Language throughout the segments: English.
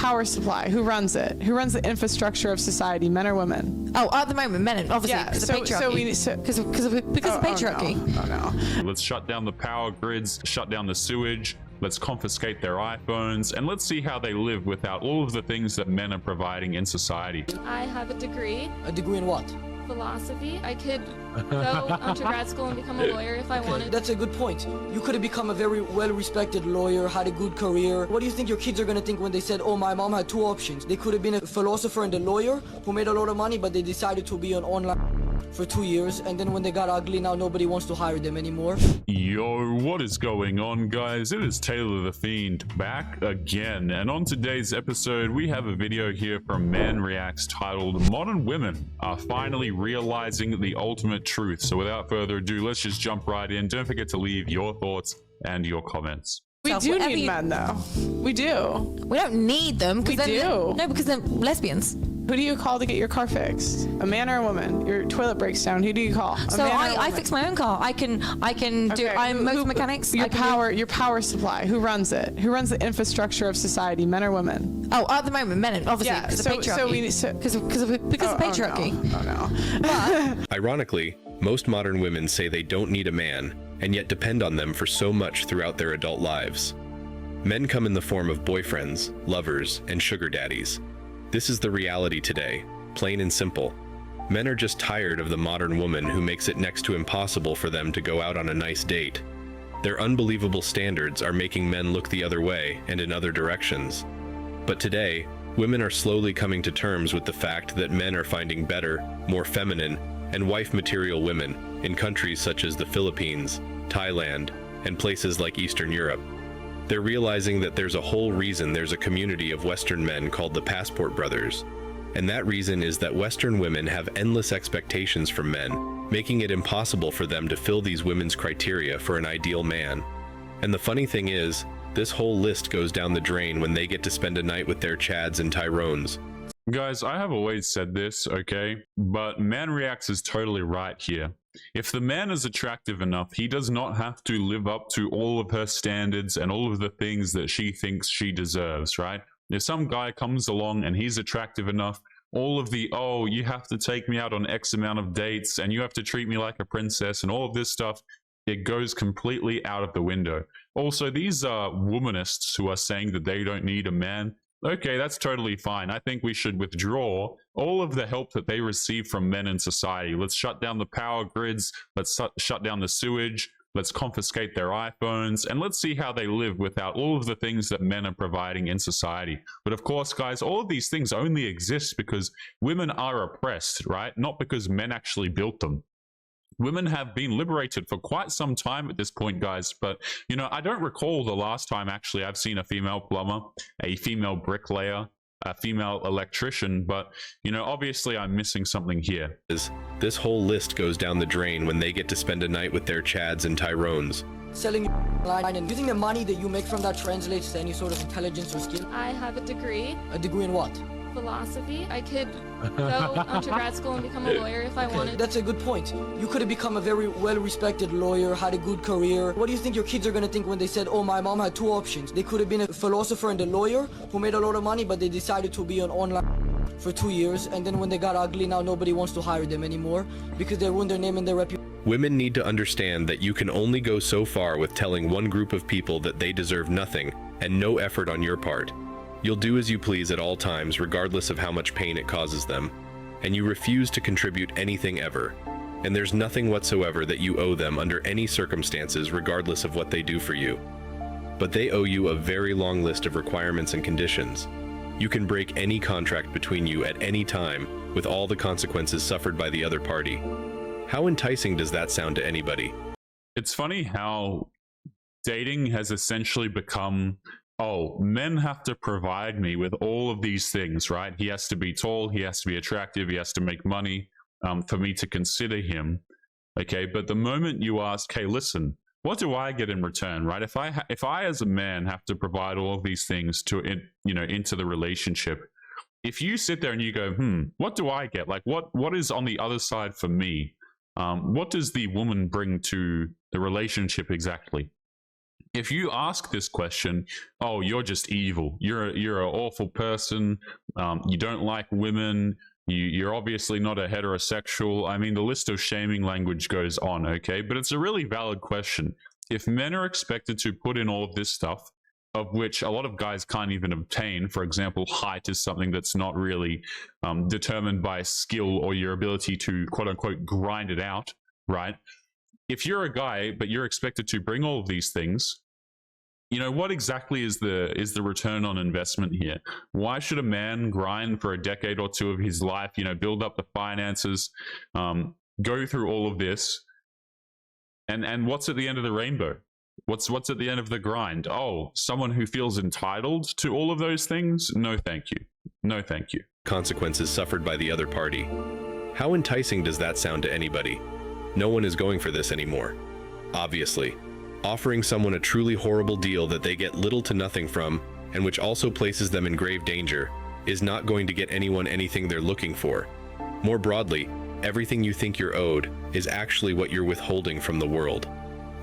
power supply? Who runs it? Who runs the infrastructure of society, men or women? Oh, at the moment, men, obviously, because of patriarchy. Because of patriarchy. Oh no. Let's shut down the power grids, shut down the sewage, let's confiscate their iPhones, and let's see how they live without all of the things that men are providing in society. I have a degree. A degree in what? Philosophy. I could go to grad school and become a lawyer if I wanted. That's a good point. You could have become a very well-respected lawyer, had a good career. What do you think your kids are going to think when they said, oh, my mom had two options? They could have been a philosopher and a lawyer who made a lot of money, but they decided to be an online for 2 years, and then when they got ugly, now nobody wants to hire them anymore. Yo, what is going on, guys? It is Taylor the Fiend back again, and on today's episode we have a video here from Man Reacts titled Modern Women Are Finally Realizing the Ultimate Truth. So without further ado, let's just jump right in. Don't forget to leave your thoughts and your comments. We do need men though. We do. We don't need them. We do. No, because they're lesbians. Who do you call to get your car fixed? A man or a woman? Your toilet breaks down. Who do you call? So I fix my own car. I can do. I'm motor mechanics. Your power supply. Who runs it? Who runs the infrastructure of society? Men or women? Oh, at the moment, men, obviously, because of patriarchy. Because of patriarchy. Oh no. Ironically, most modern women say they don't need a man, and yet depend on them for so much throughout their adult lives. Men come in the form of boyfriends, lovers, and sugar daddies. This is the reality today, plain and simple. Men are just tired of the modern woman who makes it next to impossible for them to go out on a nice date. Their unbelievable standards are making men look the other way and in other directions. But today, women are slowly coming to terms with the fact that men are finding better, more feminine, and wife-material women in countries such as the Philippines, Thailand, and places like Eastern Europe. They're realizing that there's a whole reason there's a community of Western men called the Passport Brothers. And that reason is that Western women have endless expectations from men, making it impossible for them to fill these women's criteria for an ideal man. And the funny thing is, this whole list goes down the drain when they get to spend a night with their Chads and Tyrones. Guys, I have always said this, okay? But Man Reacts is totally right here. If the man is attractive enough, he does not have to live up to all of her standards and all of the things that she thinks she deserves, right? If some guy comes along and he's attractive enough, all of the, oh, you have to take me out on X amount of dates and you have to treat me like a princess and all of this stuff, it goes completely out of the window. Also, these womanists who are saying that they don't need a man, okay, that's totally fine. I think we should withdraw all of the help that they receive from men in society. Let's shut down the power grids. Let's shut down the sewage. Let's confiscate their iPhones. And let's see how they live without all of the things that men are providing in society. But of course, guys, all of these things only exist because women are oppressed, right? Not because men actually built them. Women have been liberated for quite some time at this point, guys, but, you know, I don't recall the last time, actually, I've seen a female plumber, a female bricklayer, a female electrician, but, you know, obviously I'm missing something here. This whole list goes down the drain when they get to spend a night with their Chads and Tyrones. Selling online and using the money that you make from that translates to any sort of intelligence or skill. I have a degree. A degree in what? Philosophy. I could go to grad school and become a lawyer if I wanted. That's a good point. You could have become a very well-respected lawyer, had a good career. What do you think your kids are going to think when they said, oh, my mom had two options? They could have been a philosopher and a lawyer who made a lot of money, but they decided to be an online for 2 years, and then when they got ugly, now nobody wants to hire them anymore because they ruined their name and their reputation. Women need to understand that you can only go so far with telling one group of people that they deserve nothing and no effort on your part. You'll do as you please at all times, regardless of how much pain it causes them, and you refuse to contribute anything ever. And there's nothing whatsoever that you owe them under any circumstances, regardless of what they do for you. But they owe you a very long list of requirements and conditions. You can break any contract between you at any time, with all the consequences suffered by the other party. How enticing does that sound to anybody? It's funny how dating has essentially become, oh, men have to provide me with all of these things, right? He has to be tall, he has to be attractive, he has to make money for me to consider him. Okay, but the moment you ask, hey, listen, what do I get in return, right? If I as a man have to provide all of these things to, into the relationship, if you sit there and you go, what do I get? Like, what is on the other side for me? What does the woman bring to the relationship exactly? if you ask this question, oh, you're just evil. You're an awful person. You don't like women. You're obviously not a heterosexual. I mean, the list of shaming language goes on, okay? But it's a really valid question. If men are expected to put in all of this stuff, of which a lot of guys can't even obtain, for example, height is something that's not really determined by skill or your ability to quote unquote grind it out, right? If you're a guy, but you're expected to bring all of these things, you know, what exactly is the return on investment here? Why should a man grind for a decade or two of his life, you know, build up the finances, go through all of this, and what's at the end of the rainbow? What's at the end of the grind? Oh, someone who feels entitled to all of those things? No, thank you. No, thank you. Consequences suffered by the other party. How enticing does that sound to anybody? No one is going for this anymore. Obviously, offering someone a truly horrible deal that they get little to nothing from, and which also places them in grave danger, is not going to get anyone anything they're looking for. More broadly, everything you think you're owed is actually what you're withholding from the world.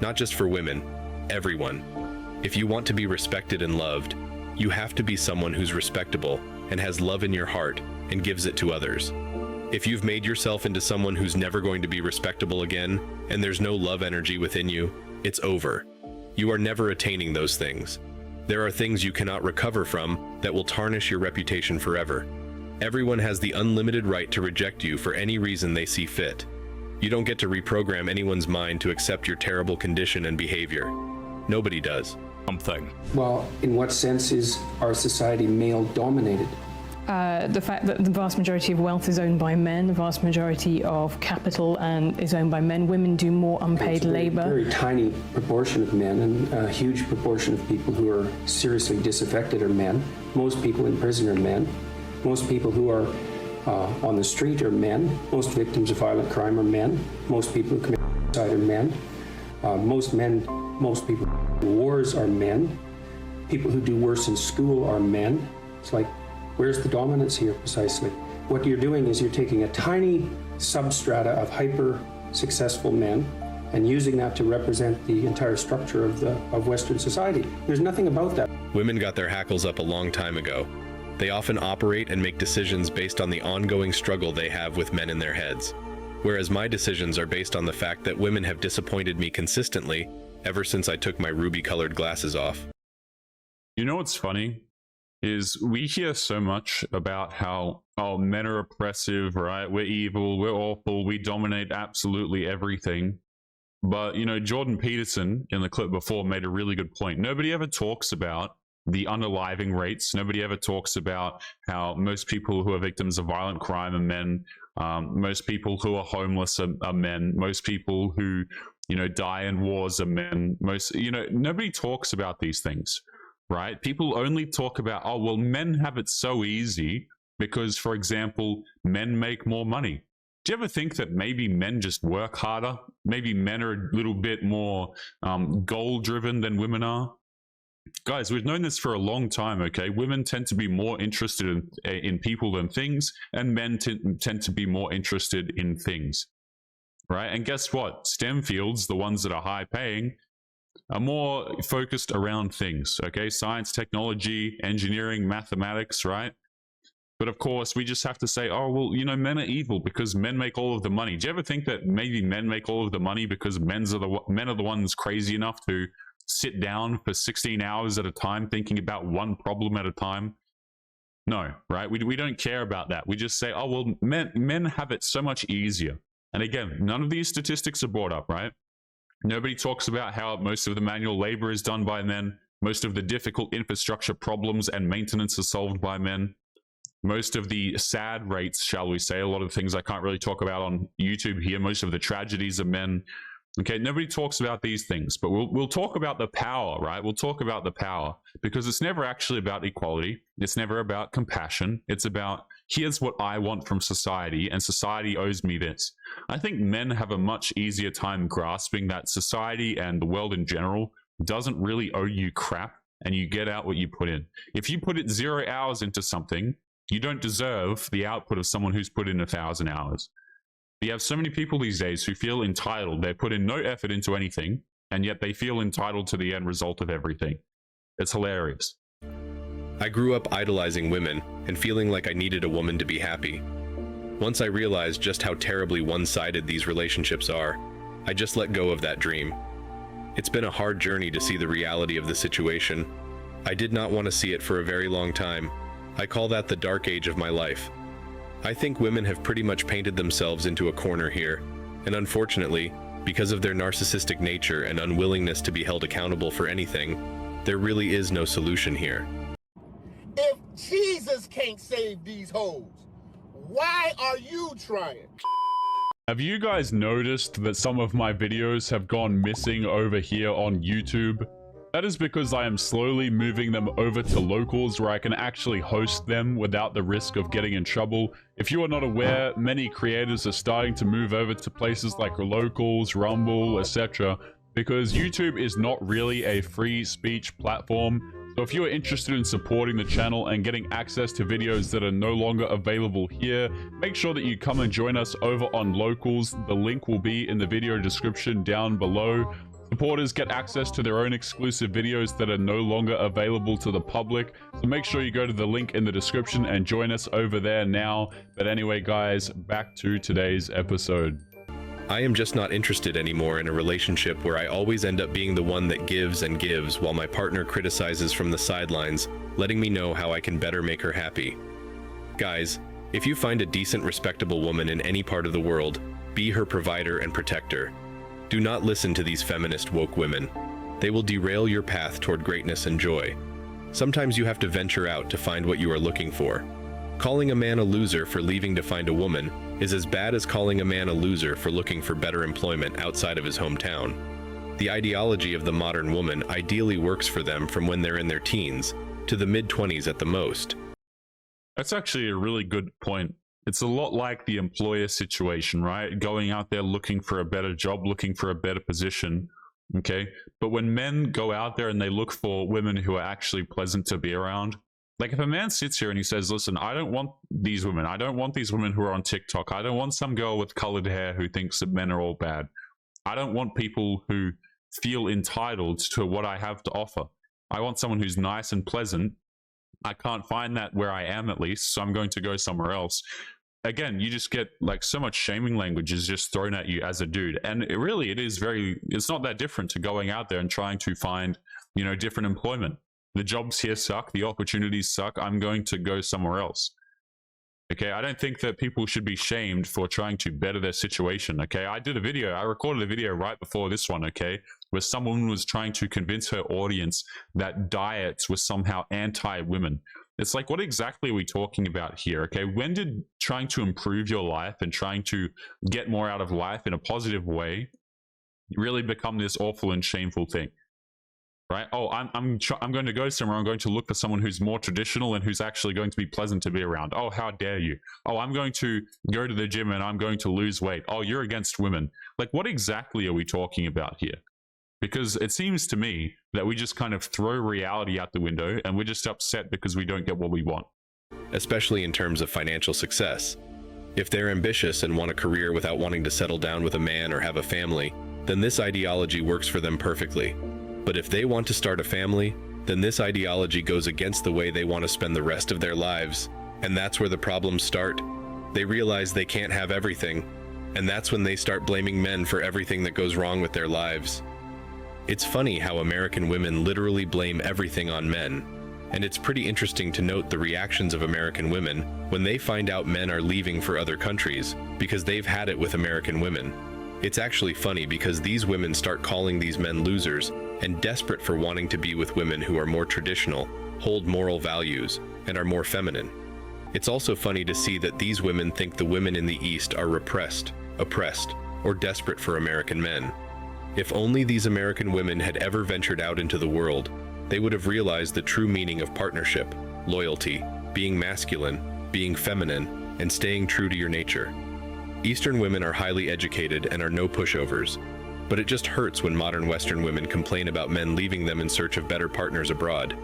Not just for women, everyone. If you want to be respected and loved, you have to be someone who's respectable and has love in your heart and gives it to others. If you've made yourself into someone who's never going to be respectable again, and there's no love energy within you, it's over. You are never attaining those things. There are things you cannot recover from that will tarnish your reputation forever. Everyone has the unlimited right to reject you for any reason they see fit. You don't get to reprogram anyone's mind to accept your terrible condition and behavior. Nobody does. Well, in what sense is our society male-dominated? The fact that the vast majority of wealth is owned by men, the vast majority of capital is owned by men. Women do more unpaid labor. Very tiny proportion of men, and a huge proportion of people who are seriously disaffected are men. Most people in prison are men. Most people who are on the street are men. Most victims of violent crime are men. Most people who commit suicide are men. Most people in wars are men. People who do worse in school are men. It's like, where's the dominance here precisely? What you're doing is you're taking a tiny substrata of hyper-successful men and using that to represent the entire structure of Western society. There's nothing about that. Women got their hackles up a long time ago. They often operate and make decisions based on the ongoing struggle they have with men in their heads. Whereas my decisions are based on the fact that women have disappointed me consistently ever since I took my ruby-colored glasses off. You know what's funny? Is we hear so much about how, oh, men are oppressive, right? We're evil, we're awful, we dominate absolutely everything. But, you know, Jordan Peterson in the clip before made a really good point. Nobody ever talks about the unaliving rates. Nobody ever talks about how most people who are victims of violent crime are men. Most people who are homeless are men. Most people who, you know, die in wars are men. Nobody talks about these things. Right? People only talk about, oh, well, men have it so easy because, for example, men make more money. Do you ever think that maybe men just work harder? Maybe men are a little bit more goal-driven than women are? Guys, we've known this for a long time, okay? Women tend to be more interested in people than things, and men tend to be more interested in things, right? And guess what? STEM fields, the ones that are high-paying, are more focused around things, okay? Science, technology, engineering, mathematics, right? But of course, we just have to say, oh, well, you know, men are evil because men make all of the money. Do you ever think that maybe men make all of the money because men are the ones crazy enough to sit down for 16 hours at a time thinking about one problem at a time? No, right? We don't care about that. We just say, oh, well, men have it so much easier. And again, none of these statistics are brought up, right? Nobody talks about how most of the manual labor is done by men. Most of the difficult infrastructure problems and maintenance are solved by men. Most of the sad rates, shall we say, a lot of things I can't really talk about on YouTube here, most of the tragedies are men. Okay, nobody talks about these things, but we'll talk about the power, right? We'll talk about the power because it's never actually about equality. It's never about compassion. It's about, here's what I want from society, and society owes me this. I think men have a much easier time grasping that society and the world in general doesn't really owe you crap, and you get out what you put in. If you put 0 hours into something, you don't deserve the output of someone who's put in 1,000 hours. You have so many people these days who feel entitled. They put in no effort into anything, and yet they feel entitled to the end result of everything. It's hilarious. I grew up idolizing women and feeling like I needed a woman to be happy. Once I realized just how terribly one-sided these relationships are, I just let go of that dream. It's been a hard journey to see the reality of the situation. I did not want to see it for a very long time. I call that the dark age of my life. I think women have pretty much painted themselves into a corner here, and unfortunately, because of their narcissistic nature and unwillingness to be held accountable for anything, there really is no solution here. If Jesus can't save these hoes, why are you trying? Have you guys noticed that some of my videos have gone missing over here on YouTube? That is because I am slowly moving them over to locals where I can actually host them without the risk of getting in trouble. If you are not aware, many creators are starting to move over to places like locals, Rumble, etc. because YouTube is not really a free speech platform. So if you are interested in supporting the channel and getting access to videos that are no longer available here, make sure that you come and join us over on Locals. The link will be in the video description down below. Supporters get access to their own exclusive videos that are no longer available to the public. So make sure you go to the link in the description and join us over there now. But anyway, guys, back to today's episode. I am just not interested anymore in a relationship where I always end up being the one that gives and gives while my partner criticizes from the sidelines, letting me know how I can better make her happy. Guys, if you find a decent, respectable woman in any part of the world, be her provider and protector. Do not listen to these feminist woke women. They will derail your path toward greatness and joy. Sometimes you have to venture out to find what you are looking for. Calling a man a loser for leaving to find a woman is as bad as calling a man a loser for looking for better employment outside of his hometown. The ideology of the modern woman ideally works for them from when they're in their teens to the mid-20s at the most. That's actually a really good point. It's a lot like the employer situation, right? Going out there looking for a better job, looking for a better position, okay? But when men go out there and they look for women who are actually pleasant to be around, like if a man sits here and he says, listen, I don't want these women. I don't want these women who are on TikTok. I don't want some girl with colored hair who thinks that men are all bad. I don't want people who feel entitled to what I have to offer. I want someone who's nice and pleasant. I can't find that where I am, at least, so I'm going to go somewhere else. Again, you just get like so much shaming language is just thrown at you as a dude. And it's not that different to going out there and trying to find, different employment. The jobs here suck. The opportunities suck. I'm going to go somewhere else. Okay, I don't think that people should be shamed for trying to better their situation. Okay, I recorded a video right before this one, okay, where someone was trying to convince her audience that diets were somehow anti-women. It's like, what exactly are we talking about here? Okay, when did trying to improve your life and trying to get more out of life in a positive way really become this awful and shameful thing? Right? Oh, I'm going to go somewhere. I'm going to look for someone who's more traditional and who's actually going to be pleasant to be around. Oh, how dare you? Oh, I'm going to go to the gym and I'm going to lose weight. Oh, you're against women. Like, what exactly are we talking about here? Because it seems to me that we just kind of throw reality out the window and we're just upset because we don't get what we want. Especially in terms of financial success. If they're ambitious and want a career without wanting to settle down with a man or have a family, then this ideology works for them perfectly. But if they want to start a family, then this ideology goes against the way they want to spend the rest of their lives. And that's where the problems start. They realize they can't have everything. And that's when they start blaming men for everything that goes wrong with their lives. It's funny how American women literally blame everything on men. And it's pretty interesting to note the reactions of American women when they find out men are leaving for other countries because they've had it with American women. It's actually funny because these women start calling these men losers and desperate for wanting to be with women who are more traditional, hold moral values, and are more feminine. It's also funny to see that these women think the women in the East are repressed, oppressed, or desperate for American men. If only these American women had ever ventured out into the world, they would have realized the true meaning of partnership, loyalty, being masculine, being feminine, and staying true to your nature. Eastern women are highly educated and are no pushovers, but it just hurts when modern Western women complain about men leaving them in search of better partners abroad.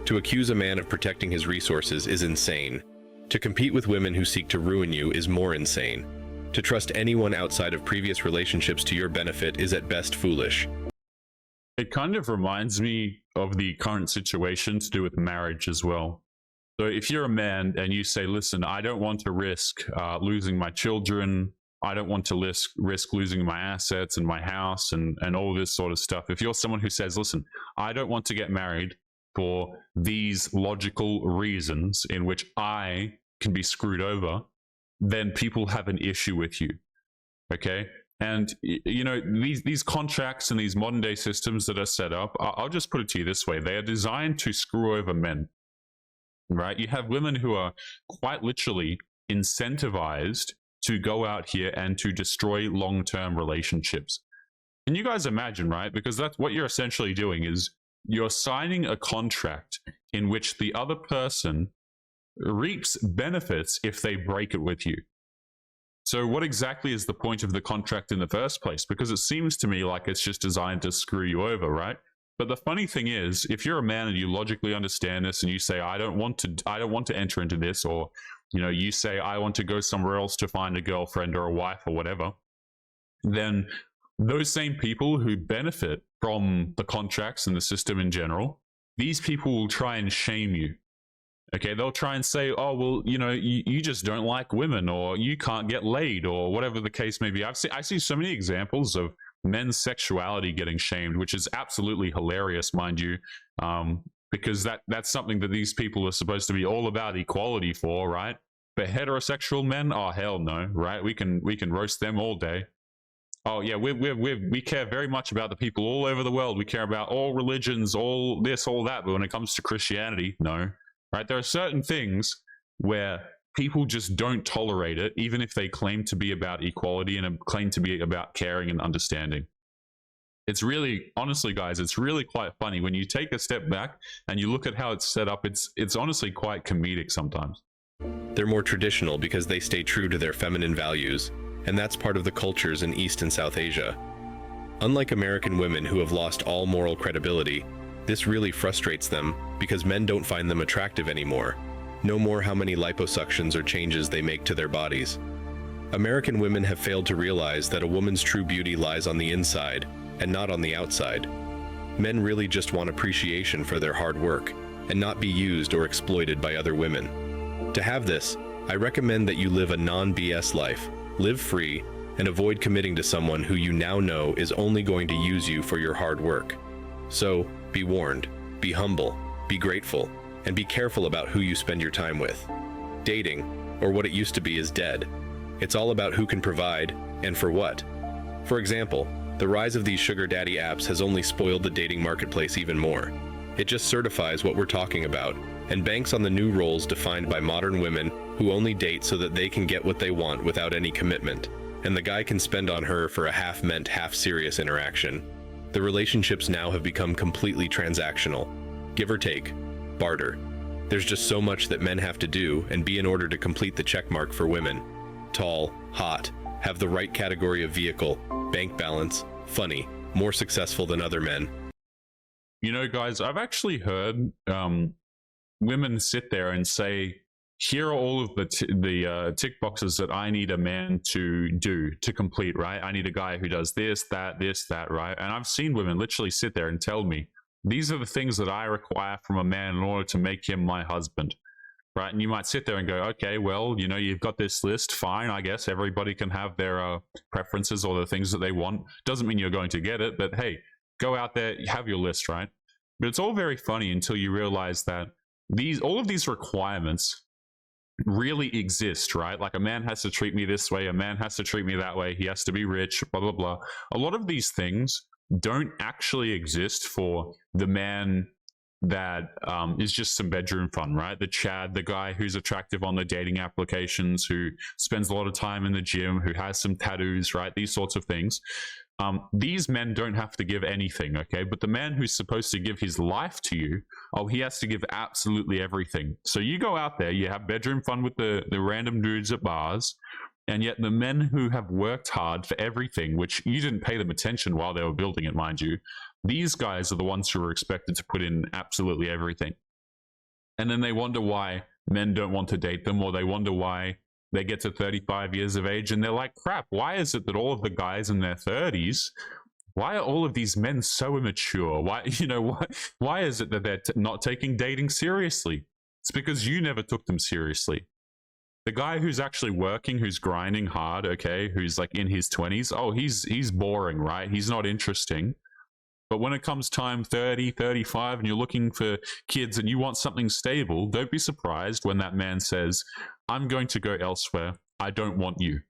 To accuse a man of protecting his resources is insane. To compete with women who seek to ruin you is more insane. To trust anyone outside of previous relationships to your benefit is at best foolish. It kind of reminds me of the current situation to do with marriage as well. So if you're a man and you say, listen, I don't want to risk losing my children, I don't want to risk losing my assets and my house and all this sort of stuff. If you're someone who says, listen, I don't want to get married for these logical reasons in which I can be screwed over, then people have an issue with you. Okay? And, you know, these contracts and these modern day systems that are set up, I'll just put it to you this way. They are designed to screw over men, right? You have women who are quite literally incentivized to go out here and to destroy long-term relationships. Can you guys imagine, right? Because that's what you're essentially doing is you're signing a contract in which the other person reaps benefits if they break it with you. So what exactly is the point of the contract in the first place? Because it seems to me like it's just designed to screw you over, right? But the funny thing is, if you're a man and you logically understand this and you say, I don't want to enter into this, or, you know, you say, I want to go somewhere else to find a girlfriend or a wife or whatever, then those same people who benefit from the contracts and the system in general, these people will try and shame you. Okay, they'll try and say, oh, well, you know, you just don't like women, or you can't get laid, or whatever the case may be. I see so many examples of men's sexuality getting shamed, which is absolutely hilarious, mind you, because that's something that these people are supposed to be all about equality for, right? But heterosexual men, oh, hell no, right? We can roast them all day. Oh yeah, we care very much about the people all over the world. We care about all religions, all this, all that. But when it comes to Christianity, no. Right? There are certain things where people just don't tolerate it, even if they claim to be about equality and claim to be about caring and understanding. It's really, honestly, guys, it's really quite funny when you take a step back and you look at how it's set up. It's honestly quite comedic sometimes. They're more traditional because they stay true to their feminine values, and that's part of the cultures in East and South Asia. Unlike American women who have lost all moral credibility, this really frustrates them because men don't find them attractive anymore, no more how many liposuctions or changes they make to their bodies. American women have failed to realize that a woman's true beauty lies on the inside and not on the outside. Men really just want appreciation for their hard work and not be used or exploited by other women. To have this, I recommend that you live a non-BS life, live free, and avoid committing to someone who you now know is only going to use you for your hard work. So, be warned, be humble, be grateful, and be careful about who you spend your time with. Dating, or what it used to be, is dead. It's all about who can provide, and for what. For example, the rise of these sugar daddy apps has only spoiled the dating marketplace even more. It just certifies what we're talking about, and banks on the new roles defined by modern women who only date so that they can get what they want without any commitment, and the guy can spend on her for a half-meant, half-serious interaction. The relationships now have become completely transactional. Give or take, barter. There's just so much that men have to do and be in order to complete the checkmark for women. Tall, hot, have the right category of vehicle, bank balance, funny, more successful than other men. You know, guys, I've actually heard women sit there and say, here are all of the tick boxes that I need a man to do, to complete, right? I need a guy who does this, that, right? And I've seen women literally sit there and tell me, these are the things that I require from a man in order to make him my husband, right? And you might sit there and go, okay, well, you know, you've got this list, fine, I guess everybody can have their preferences or the things that they want. Doesn't mean you're going to get it, but hey, go out there, have your list, right? But it's all very funny until you realize that all of these requirements really exist, right? Like a man has to treat me this way, a man has to treat me that way, he has to be rich, blah, blah, blah. A lot of these things don't actually exist for the man that is just some bedroom fun, right? The Chad, the guy who's attractive on the dating applications, who spends a lot of time in the gym, who has some tattoos, right? These sorts of things. These men don't have to give anything, okay? But the man who's supposed to give his life to you, oh, he has to give absolutely everything. So you go out there, you have bedroom fun with the random dudes at bars, and yet the men who have worked hard for everything, which you didn't pay them attention while they were building it, mind you, these guys are the ones who are expected to put in absolutely everything. And then they wonder why men don't want to date them, or they wonder why they get to 35 years of age and they're like, crap, why is it that all of the guys in their 30s Why are all of these men so immature? Why, you know, why is it that they're not taking dating seriously? It's because you never took them seriously. The guy who's actually working, who's grinding hard, okay, who's like in his 20s, oh, he's boring, right? He's not interesting. But when it comes time 30, 35, and you're looking for kids and you want something stable, don't be surprised when that man says, I'm going to go elsewhere. I don't want you.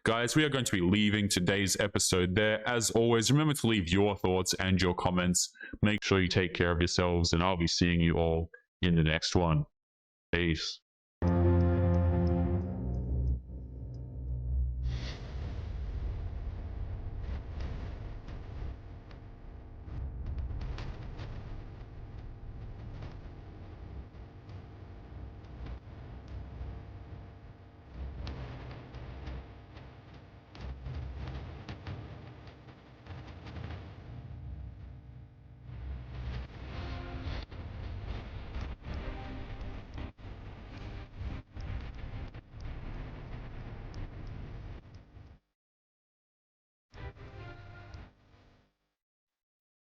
Guys, we are going to be leaving today's episode there. As always, remember to leave your thoughts and your comments. Make sure you take care of yourselves, and I'll be seeing you all in the next one. Peace.